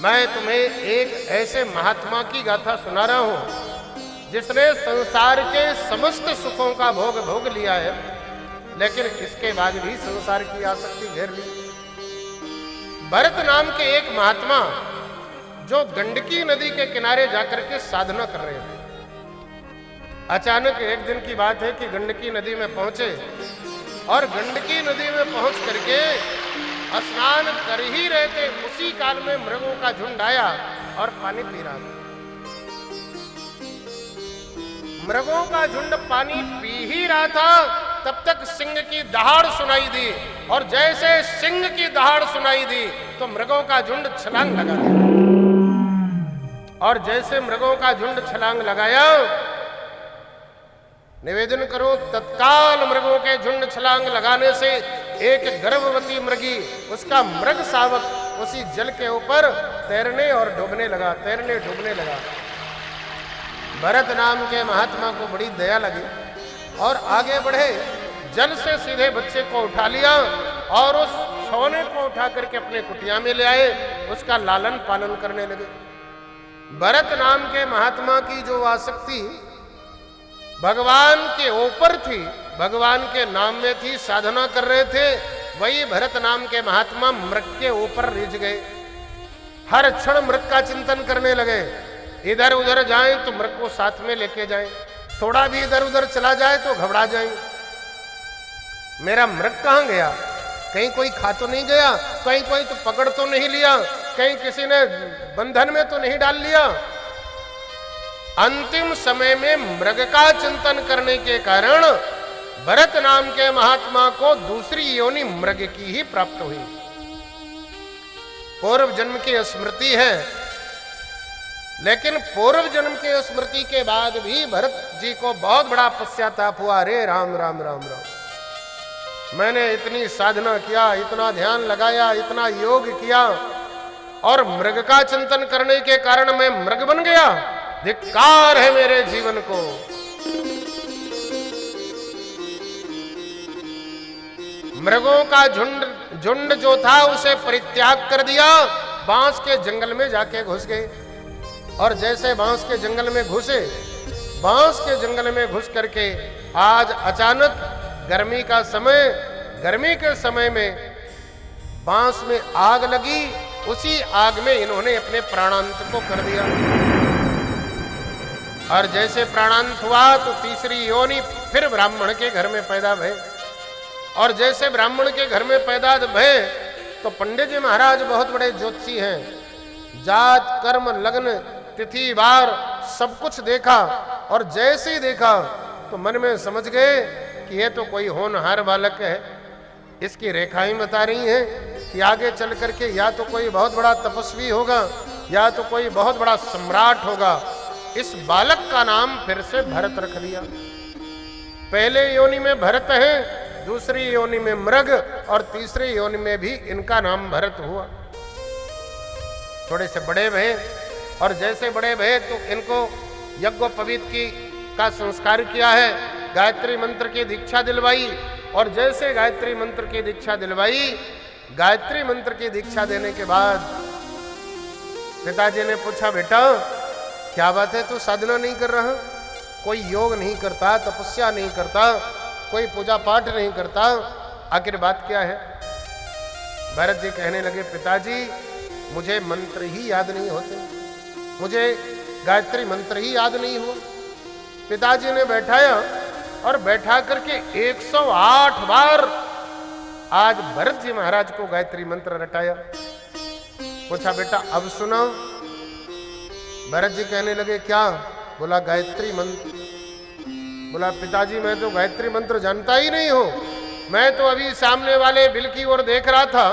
मैं तुम्हें एक ऐसे महात्मा की गाथा सुना रहा हूं जिसने संसार के समस्त सुखों का भोग भोग लिया है, लेकिन इसके बाद भी संसार की आसक्ति घेर ली। भरत नाम के एक महात्मा जो गंडकी नदी के किनारे जाकर के साधना कर रहे थे, अचानक एक दिन की बात है कि गंडकी नदी में पहुंचे और गंडकी नदी में पहुंच करके स्नान कर ही रहे थे, उसी काल में मृगों का झुंड आया और पानी पी रहा था। मृगों का झुंड पानी पी ही रहा था, तब तक सिंह की दहाड़ सुनाई दी, और जैसे सिंह की दहाड़ सुनाई दी तो मृगों का झुंड छलांग लगा दिया। और जैसे मृगों का झुंड छलांग लगाया, निवेदन करो, तत्काल मृगों के झुंड छलांग लगाने से एक गर्भवती मृगी, उसका मृग शावक उसी जल के ऊपर तैरने और डूबने लगा, तैरने डूबने लगा। भरत नाम के महात्मा को बड़ी दया लगी और आगे बढ़े, जल से सीधे बच्चे को उठा लिया और उस सोने को उठा करके अपने कुटिया में ले आए, उसका लालन पालन करने लगे। भरत नाम के महात्मा की जो आसक्ति भगवान के ऊपर थी, भगवान के नाम में थी, साधना कर रहे थे, वही भरत नाम के महात्मा मृग के ऊपर रिझ गए। हर क्षण मृग का चिंतन करने लगे, इधर उधर जाएं तो मृग को साथ में लेके जाएं, थोड़ा भी इधर उधर चला जाए तो घबरा जाएं। मेरा मृग कहां गया? कहीं कोई खा तो नहीं गया, कहीं कोई तो पकड़ तो नहीं लिया, कहीं किसी ने बंधन में तो नहीं डाल लिया। अंतिम समय में मृग का चिंतन करने के कारण भरत नाम के महात्मा को दूसरी योनि मृग की ही प्राप्त हुई। पूर्व जन्म की स्मृति है, लेकिन पूर्व जन्म के स्मृति के बाद भी भरत जी को बहुत बड़ा पश्चाताप हुआ। अरे राम राम राम राम, मैंने इतनी साधना किया, इतना ध्यान लगाया, इतना योग किया, और मृग का चिंतन करने के कारण मैं मृग बन गया। धिक्कार है मेरे जीवन को। मृगों का झुंड जो था उसे परित्याग कर दिया, बांस के जंगल में जाके घुस गए। और जैसे बांस के जंगल में घुसे, बांस के जंगल में घुस करके आज अचानक गर्मी का समय, गर्मी के समय में बांस में आग लगी, उसी आग में इन्होंने अपने प्राणांत को कर दिया। और जैसे प्राणांत हुआ तो तीसरी योनि फिर ब्राह्मण के घर में पैदा भय, और जैसे ब्राह्मण के घर में पैदा भय तो पंडित जी महाराज बहुत बड़े ज्योतिषी हैं, जात कर्म लग्न तिथि वार सब कुछ देखा, और जैसे ही देखा तो मन में समझ गए कि ये तो कोई होनहार बालक है। इसकी रेखाएं बता रही हैं कि आगे चल करके या तो कोई बहुत बड़ा तपस्वी होगा या तो कोई बहुत बड़ा सम्राट होगा। इस बालक का नाम फिर से भरत रख दिया। पहले योनि में भरत है, दूसरी योनि में मृग, और तीसरी योनि में भी इनका नाम भरत हुआ। थोड़े से बड़े भये, और जैसे बड़े भये तो इनको यज्ञोपवीत का संस्कार किया है, गायत्री मंत्र की दीक्षा दिलवाई, और जैसे गायत्री मंत्र की दीक्षा दिलवाई, गायत्री मंत्र की दीक्षा देने के बाद पिताजी ने पूछा, बेटा क्या बात है, तू साधना नहीं कर रहा, कोई योग नहीं करता, तपस्या नहीं करता, कोई पूजा पाठ नहीं करता, आखिर बात क्या है? भरत जी कहने लगे, पिताजी मुझे मंत्र ही याद नहीं होते, मुझे गायत्री मंत्र ही याद नहीं हुआ। पिताजी ने बैठाया और बैठा करके 108 बार आज भरत जी महाराज को गायत्री मंत्र रटाया। पूछा, बेटा अब सुनाओ। भरत जी कहने लगे, क्या? बोला, गायत्री मंत्र। बोला, पिताजी मैं तो गायत्री मंत्र जानता ही नहीं हूं, मैं तो अभी सामने वाले बिल की ओर देख रहा था,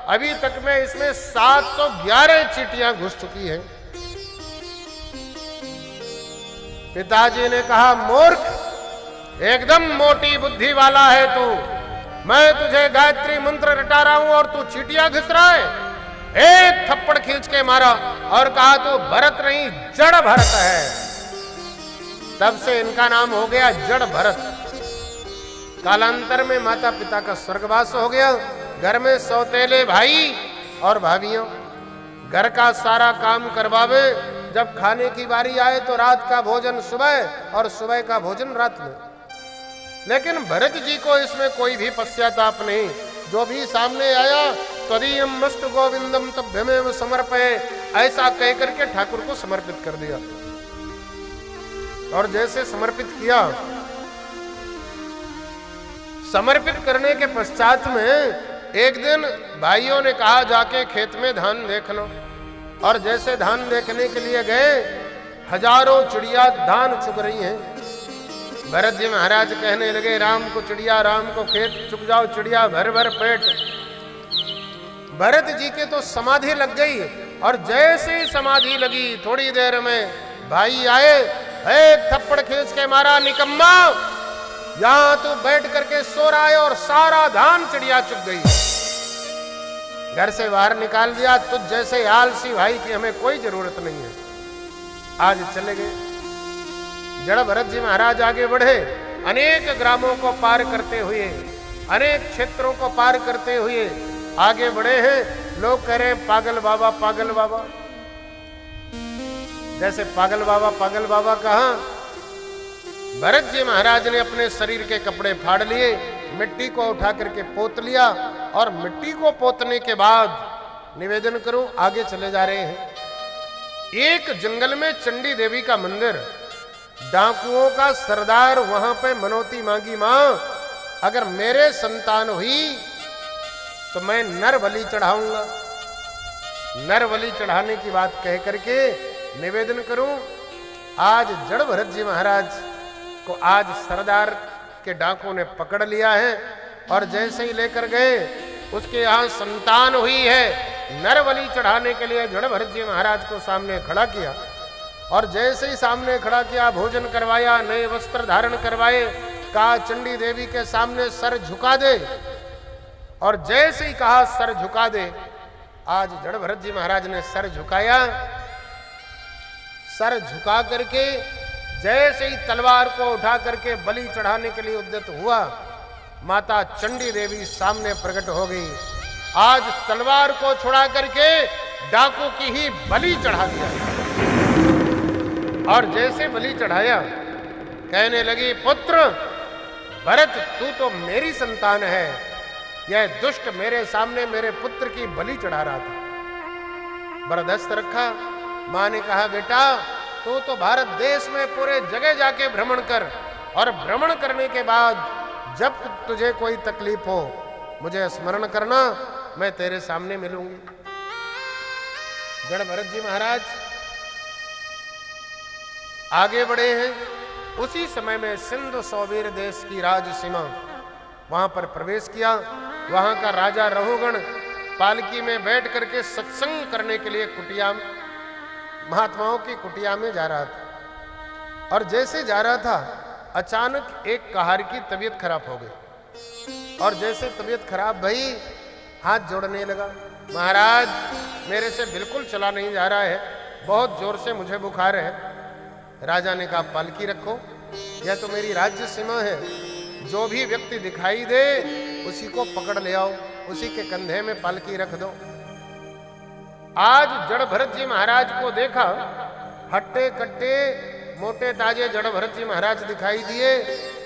अभी तक में इसमें 711 चींटियां घुस चुकी हैं। पिताजी ने कहा, मूर्ख, एकदम मोटी बुद्धि वाला है तू, मैं तुझे गायत्री मंत्र रटा रहा हूं और तू चींटियां घिस रहा है। एक थप्पड़ खींच के मारा और कहा, तू भरत नहीं जड़ भरत है। तब से इनका नाम हो गया जड़ भरत। कालांतर में माता पिता का स्वर्गवास हो गया, घर में सौतेले भाई और भाभियों, घर का सारा काम करवावे, जब खाने की बारी आए तो रात का भोजन सुबह और सुबह का भोजन रात में। लेकिन भरत जी को इसमें कोई भी पश्चाताप नहीं। जो भी सामने आया त्वदीयम मस्तु गोविंदम तभ्यमेव समर्पये, ऐसा कहकर के ठाकुर को समर्पित कर दिया। और जैसे समर्पित किया, समर्पित करने के पश्चात में एक दिन भाइयों ने कहा जाके खेत में धान देख लो। और जैसे धान देखने के लिए गए, हजारों चिड़िया धान चुग रही हैं। भरत जी महाराज कहने लगे, राम को चिड़िया, राम को खेत, चुग जाओ चिड़िया भर भर पेट। भरत जी के तो समाधि लग गई। और जैसे ही समाधि लगी, थोड़ी देर में भाई आए, एक थप्पड़ खींच के मारा, निकम्मा यहां तू बैठ करके सो रहा है और सारा धान चिड़िया चुग गई। घर से बाहर निकाल दिया। तुझ जैसे आलसी भाई की हमें कोई जरूरत नहीं है। आज चले गए। जड़ भरत जी महाराज आगे बढ़े, अनेक ग्रामों को पार करते हुए, अनेक क्षेत्रों को पार करते हुए आगे बढ़े हैं। लोग कह रहे हैं पागल बाबा, पागल बाबा। जैसे पागल बाबा कहा, भरत जी महाराज ने अपने शरीर के कपड़े फाड़ लिए, मिट्टी को उठा करके पोत लिया। और मिट्टी को पोतने के बाद निवेदन करूं, आगे चले जा रहे हैं। एक जंगल में चंडी देवी का मंदिर, डाकुओं का सरदार वहां पे मनौती मांगी, मां अगर मेरे संतान हुई तो मैं नर बलि चढ़ाऊंगा। नर बलि चढ़ाने की बात कह करके निवेदन करूं, आज जड़ भरत जी महाराज को आज सरदार के डाकुओं ने पकड़ लिया है। और जैसे ही लेकर गए, उसके यहां संतान हुई है। नर बलि चढ़ाने के लिए जड़ भरत जी महाराज को सामने खड़ा किया। और जैसे ही सामने खड़ा किया, भोजन करवाया, नए वस्त्र धारण करवाए, कहा चंडी देवी के सामने सर झुका दे। और जैसे ही कहा सर झुका दे, आज जड़ भरत जी महाराज ने सर झुकाया। सर झुका करके जैसे ही तलवार को उठा करके बलि चढ़ाने के लिए उद्यत हुआ, माता चंडी देवी सामने प्रकट हो गई। आज तलवार को छुड़ा करके डाकू की ही बलि चढ़ा दिया। और जैसे बलि चढ़ाया, कहने लगी, पुत्र भरत तू तो मेरी संतान है, यह दुष्ट मेरे सामने मेरे पुत्र की बलि चढ़ा रहा था। बर्दाश्त रखा। मां ने कहा, बेटा तू तो भारत देश में पूरे जगह जाके भ्रमण कर, और भ्रमण करने के बाद जब तुझे कोई तकलीफ हो मुझे स्मरण करना, मैं तेरे सामने मिलूंगी। जड़ भरत जी महाराज आगे बढ़े हैं। उसी समय में सिंधु सौवीर देश की राज सीमा, वहां पर प्रवेश किया। वहां का राजा रहुगण पालकी में बैठ करके सत्संग करने के लिए कुटिया, महात्माओं की कुटिया में जा रहा था। और जैसे जा रहा था, अचानक एक कहार की तबीयत खराब हो गई। और जैसे तबीयत खराब भई, हाथ जोड़ने लगा, महाराज मेरे से बिल्कुल चला नहीं जा रहा है, बहुत जोर से मुझे बुखार है। राजा ने कहा, पालकी रखो, यह तो मेरी राज्य सीमा है, जो भी व्यक्ति दिखाई दे उसी को पकड़ ले आओ, उसी के कंधे में पालकी रख दो। आज जड़ भरत जी महाराज को देखा, हट्टे कट्टे मोटे ताजे जड़ भरत जी महाराज दिखाई दिए,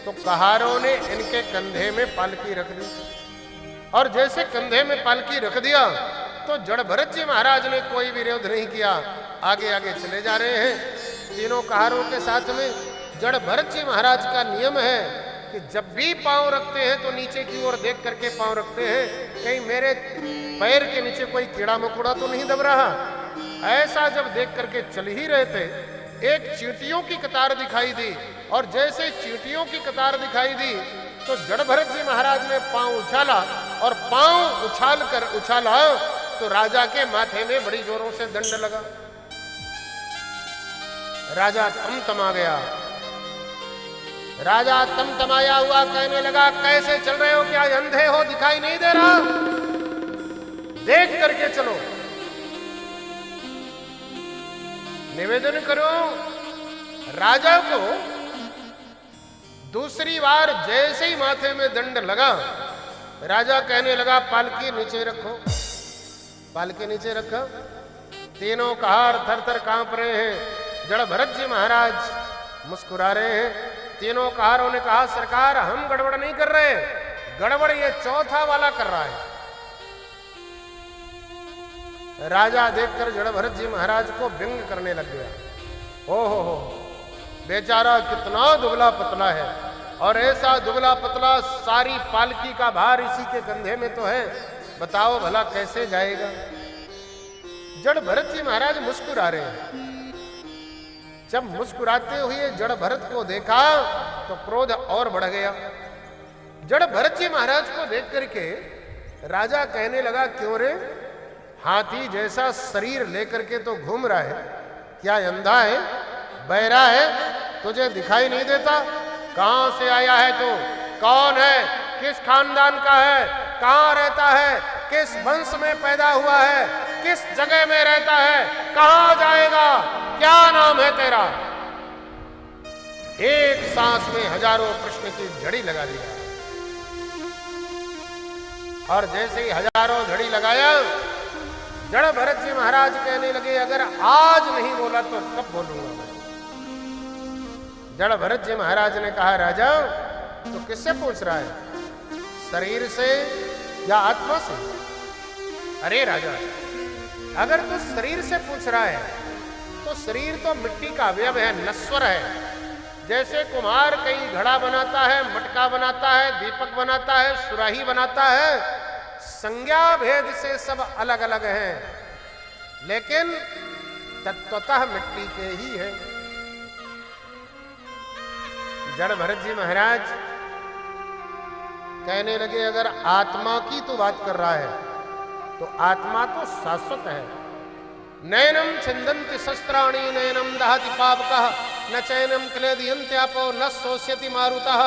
तो कहारों ने इनके कंधे में पालकी रख दी। और जैसे कंधे में पालकी रख दिया, तो जड़ भरत जी महाराज ने कोई विरोध नहीं किया, आगे आगे चले जा रहे हैं। तीनों कहारों के साथ में जड़ भरत जी महाराज का नियम है कि जब भी पांव रखते हैं तो नीचे की ओर देख करके पांव रखते हैं, कहीं मेरे पैर के नीचे कोई कीड़ा मकोड़ा तो नहीं दब रहा। ऐसा जब देख करके चल ही रहे थे, एक चींटियों की कतार दिखाई दी। और जैसे चींटियों की कतार दिखाई दी, तो जड़ भरत जी महाराज ने पांव उछाला, और पांव उछाला तो राजा के माथे में बड़ी जोरों से दंड लगा। राजा तमतमा गया। राजा तमतमाया हुआ कहने लगा, कैसे चल रहे हो, क्या अंधे हो, दिखाई नहीं दे रहा, देख करके चलो। निवेदन करो, राजा को दूसरी बार जैसे ही माथे में दंड लगा, राजा कहने लगा, पालकी नीचे रखो। पालकी नीचे रखा। तीनों कहार थर थर कांप रहे हैं। जड़ भरत जी महाराज मुस्कुरा रहे हैं। तीनों कहारों ने कहा, सरकार हम गड़बड़ नहीं कर रहे, गड़बड़ ये चौथा वाला कर रहा है। राजा देखकर जड़ भरत जी महाराज को व्यंग करने लग गया। हो बेचारा कितना दुबला पतला है, और ऐसा दुबला पतला, सारी पालकी का भार इसी के कंधे में तो है, बताओ भला कैसे जाएगा। जड़ भरत जी महाराज मुस्कुरा रहे हैं। जब मुस्कुराते हुए जड़ भरत को देखा तो क्रोध और बढ़ गया। जड़ भरत जी महाराज को देख करके राजा कहने लगा, क्यों रे, हाथी जैसा शरीर लेकर के तो घूम रहा है, क्या अंधा है, बहरा है, तुझे दिखाई नहीं देता? कहां से आया है तू, कौन है, किस खानदान का है, कहां रहता है, किस वंश में पैदा हुआ है, किस जगह में रहता है, कहां जाएगा, क्या नाम है तेरा? एक सांस में हजारों प्रश्न की झड़ी लगा दी। और जैसे ही हजारों झड़ी लगाया, जड़ भरत जी महाराज कहने लगे, अगर आज नहीं बोला तो कब बोलूंगा मैं? जड़ भरत जी महाराज ने कहा, राजा तो किससे पूछ रहा है, शरीर से या आत्मा से? अरे राजा, अगर तू शरीर से पूछ रहा है तो शरीर तो मिट्टी का अवयव है, नश्वर है। जैसे कुम्हार कई घड़ा बनाता है, मटका बनाता है, दीपक बनाता है, सुराही बनाता है, संज्ञा भेद से सब अलग अलग हैं, लेकिन तत्वतः मिट्टी के ही है। जड़ भरत जी महाराज कहने लगे, अगर आत्मा की तो बात कर रहा है तो आत्मा तो शाश्वत है। नैनम छिंदन्ति शस्त्राणि नैनम दहति पावकः न चैनम क्लेदयन्त्यापो न शोष्यति मारुतः।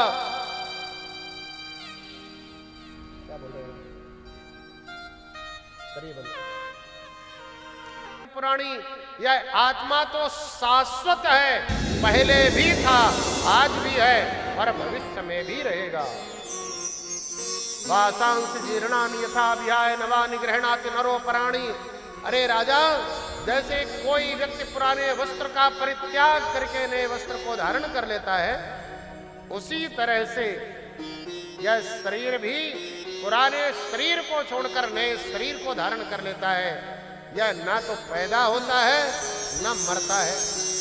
क्या बोल रहे हैं? पुराणी, यह आत्मा तो शाश्वत है, पहले भी था, आज भी है और भविष्य में भी रहेगा। वासांस जीर्णानि यथा विहाय नवानि गृह्णाति नरो पराणि। अरे राजा, जैसे कोई व्यक्ति पुराने वस्त्र का परित्याग करके नए वस्त्र को धारण कर लेता है, उसी तरह से यह शरीर भी पुराने शरीर को छोड़कर नए शरीर को धारण कर लेता है। यह ना तो पैदा होता है, ना मरता है,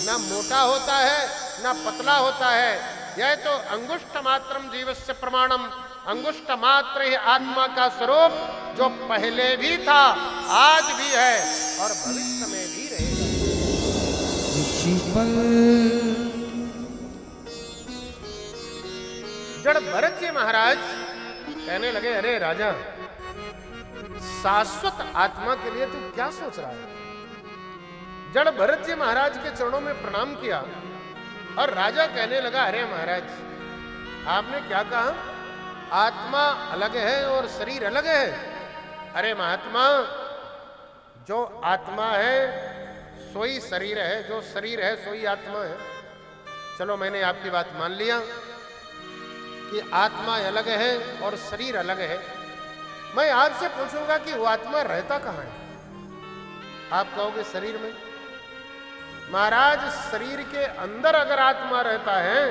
ना मोटा होता है, ना पतला होता है। यह तो अंगुष्ठ मात्रम जीवस्य प्रमाणम, अंगुष्ठ मात्र ही आत्मा का स्वरूप, जो पहले भी था, आज भी है और भविष्य में भी रहेगा। जड़ भरत जी महाराज कहने लगे, अरे राजा, शाश्वत आत्मा के लिए तू क्या सोच रहा है? जड़ भरत जी महाराज के चरणों में प्रणाम किया और राजा कहने लगा, अरे महाराज, आपने क्या कहा? आत्मा अलग है और शरीर अलग है। अरे महात्मा, जो आत्मा है सोई शरीर है, जो शरीर है सोई आत्मा है। चलो, मैंने आपकी बात मान लिया कि आत्मा अलग है और शरीर अलग है। मैं आपसे पूछूंगा कि वो आत्मा रहता कहाँ है? आप कहोगे शरीर में। महाराज, शरीर के अंदर अगर आत्मा रहता है,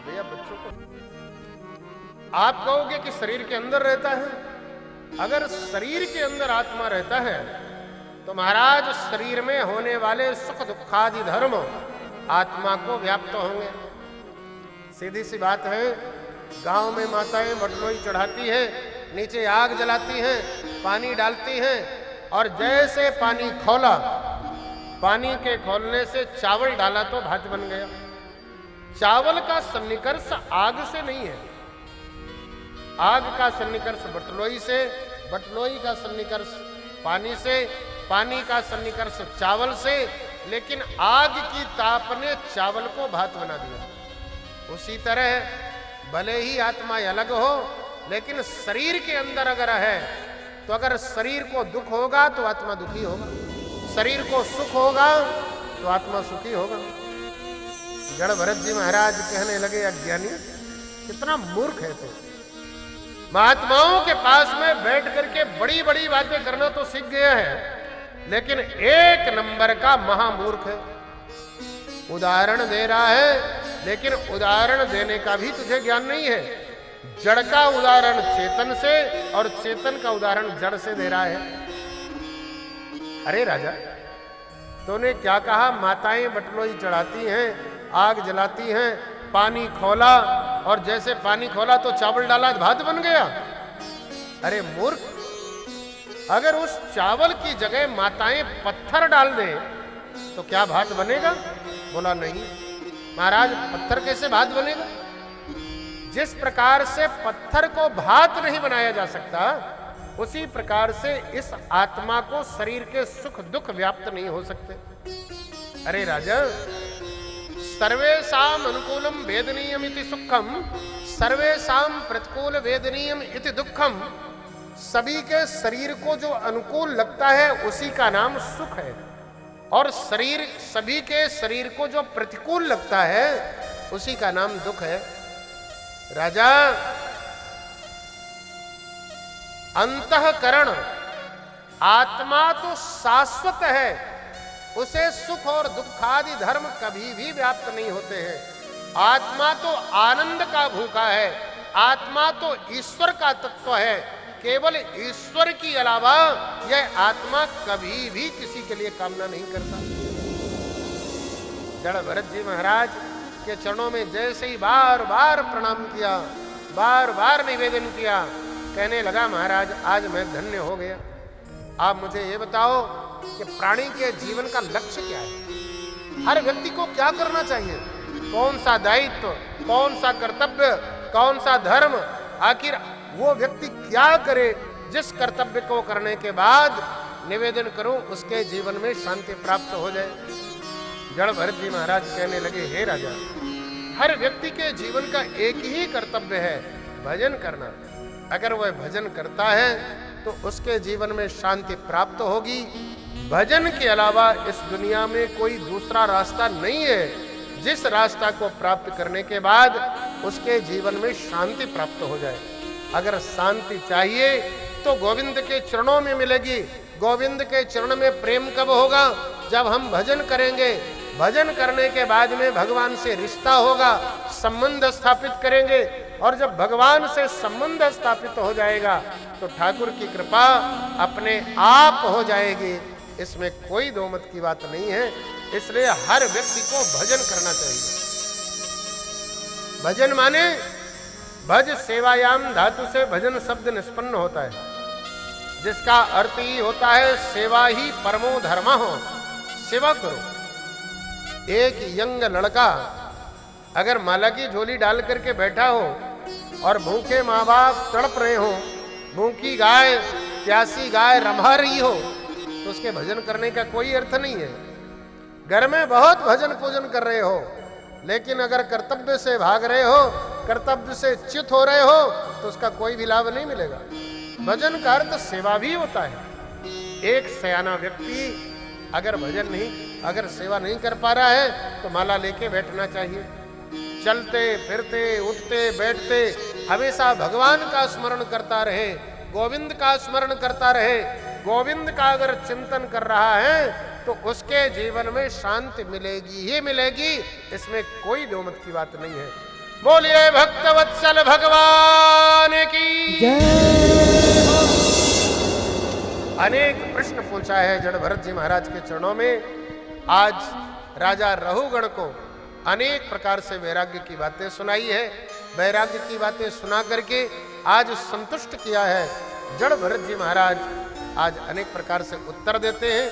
भैया बच्चों को, आप कहोगे कि शरीर के अंदर रहता है। अगर शरीर के अंदर आत्मा रहता है तो महाराज, शरीर में होने वाले सुख दुखादि धर्म आत्मा को व्याप्त होंगे। सीधी सी बात है, गांव में माताएं बटलोई चढ़ाती हैं, नीचे आग जलाती हैं, पानी डालती हैं, और जैसे पानी खोला, पानी के खोलने से चावल डाला तो भात बन गया। चावल का सन्निकर्ष आग से नहीं है, आग का सन्निकर्ष बटलोई से, बटलोई का सन्निकर्ष पानी से, पानी का सन्निकर्ष चावल से, लेकिन आग की ताप ने चावल को भात बना दिया। उसी तरह भले ही आत्मा अलग हो, लेकिन शरीर के अंदर अगर है तो अगर शरीर को दुख होगा तो आत्मा दुखी होगा, शरीर को सुख होगा तो आत्मा सुखी होगा। जड़ भरत जी महाराज कहने लगे, अज्ञानी, कितना मूर्ख है तो। महात्माओं के पास में बैठ करके बड़ी बड़ी बातें करना तो सीख गया है, लेकिन एक नंबर का महामूर्ख है। उदाहरण दे रहा है, लेकिन उदाहरण देने का भी तुझे ज्ञान नहीं है। जड़ का उदाहरण चेतन से और चेतन का उदाहरण जड़ से दे रहा है। अरे राजा, तूने क्या कहा? माताएं बटलोई चढ़ाती हैं, आग जलाती हैं, पानी खोला और जैसे पानी खोला तो चावल डाला भात बन गया। अरे मूर्ख, अगर उस चावल की जगह माताएं पत्थर डाल दें तो क्या भात बनेगा? बोला नहीं। महाराज, पत्थर कैसे भात बनेगा? जिस प्रकार से पत्थर को भात नहीं बनाया जा सकता, उसी प्रकार से इस आत्मा को शरीर के सुख दुख व्याप्त नहीं हो सकते। अरे राजा, सर्वेषाम अनुकूलम वेदनीयम इति सुखम, सर्वेषाम प्रतिकूल वेदनीयम इति दुखम। सभी के शरीर को जो अनुकूल लगता है उसी का नाम सुख है, और सभी के शरीर को जो प्रतिकूल लगता है उसी का नाम दुख है। राजा, अंतःकरण आत्मा तो शाश्वत है, उसे सुख और दुखादि धर्म कभी भी व्याप्त नहीं होते हैं। आत्मा तो आनंद का भूखा है, आत्मा तो ईश्वर का तत्व है। केवल ईश्वर की अलावा यह आत्मा कभी भी किसी के लिए कामना नहीं करता। जड़ भरत जी महाराज के चरणों में जैसे ही बार बार प्रणाम किया, बार बार निवेदन किया, कहने लगा, महाराज आज मैं धन्य हो गया। आप मुझे ये बताओ कि प्राणी के जीवन का लक्ष्य क्या है? हर व्यक्ति को क्या करना चाहिए? कौन सा दायित्व, कौन सा कर्तव्य, कौन सा धर्म? आखिर वो व्यक्ति क्या करे जिस कर्तव्य को करने के बाद निवेदन करूं उसके जीवन में शांति प्राप्त हो जाए? जड़ भरत जी महाराज कहने लगे, हे राजा, हर व्यक्ति के जीवन का एक ही कर्तव्य है, भजन करना। अगर वह भजन करता है तो उसके जीवन में शांति प्राप्त होगी। भजन के अलावा इस दुनिया में कोई दूसरा रास्ता नहीं है जिस रास्ता को प्राप्त करने के बाद उसके जीवन में शांति प्राप्त हो जाए। अगर शांति चाहिए तो गोविंद के चरणों में मिलेगी। गोविंद के चरण में प्रेम कब होगा? जब हम भजन करेंगे। भजन करने के बाद में भगवान से रिश्ता होगा, संबंध स्थापित करेंगे, और जब भगवान से संबंध स्थापित हो जाएगा तो ठाकुर की कृपा अपने आप हो जाएगी। इसमें कोई दो मत की बात नहीं है। इसलिए हर व्यक्ति को भजन करना चाहिए। भजन माने भज सेवायाम धातु से भजन शब्द निष्पन्न होता है, जिसका अर्थ ही होता है सेवा ही परमो धर्म हो। सेवा करो। एक यंग लड़का अगर माला की झोली डाल करके बैठा हो और भूखे माँ बाप तड़प रहे हो, भूखी गाय, प्यासी गाय रम्हा रही हो, तो उसके भजन करने का कोई अर्थ नहीं है। घर में बहुत भजन पूजन कर रहे हो, लेकिन अगर कर्तव्य से भाग रहे हो, कर्तव्य से च्युत हो रहे हो, तो उसका कोई भी लाभ नहीं मिलेगा। भजन का अर्थ सेवा भी होता है। एक सयाना व्यक्ति अगर सेवा नहीं कर पा रहा है तो माला लेके बैठना चाहिए। चलते फिरते उठते बैठते हमेशा भगवान का स्मरण करता रहे, गोविंद का स्मरण करता रहे। गोविंद का अगर चिंतन कर रहा है तो उसके जीवन में शांति मिलेगी ही मिलेगी। इसमें कोई दो मत की बात नहीं है। बोलिए भक्तवत्सल भगवान की जय। अनेक प्रश्न पूछा है जड़ भरत जी महाराज के चरणों में। आज राजा रहुगण को अनेक प्रकार से वैराग्य की बातें सुनाई है। वैराग्य की बातें सुना करके आज संतुष्ट किया है। जड़ भरत जी महाराज आज अनेक प्रकार से उत्तर देते हैं।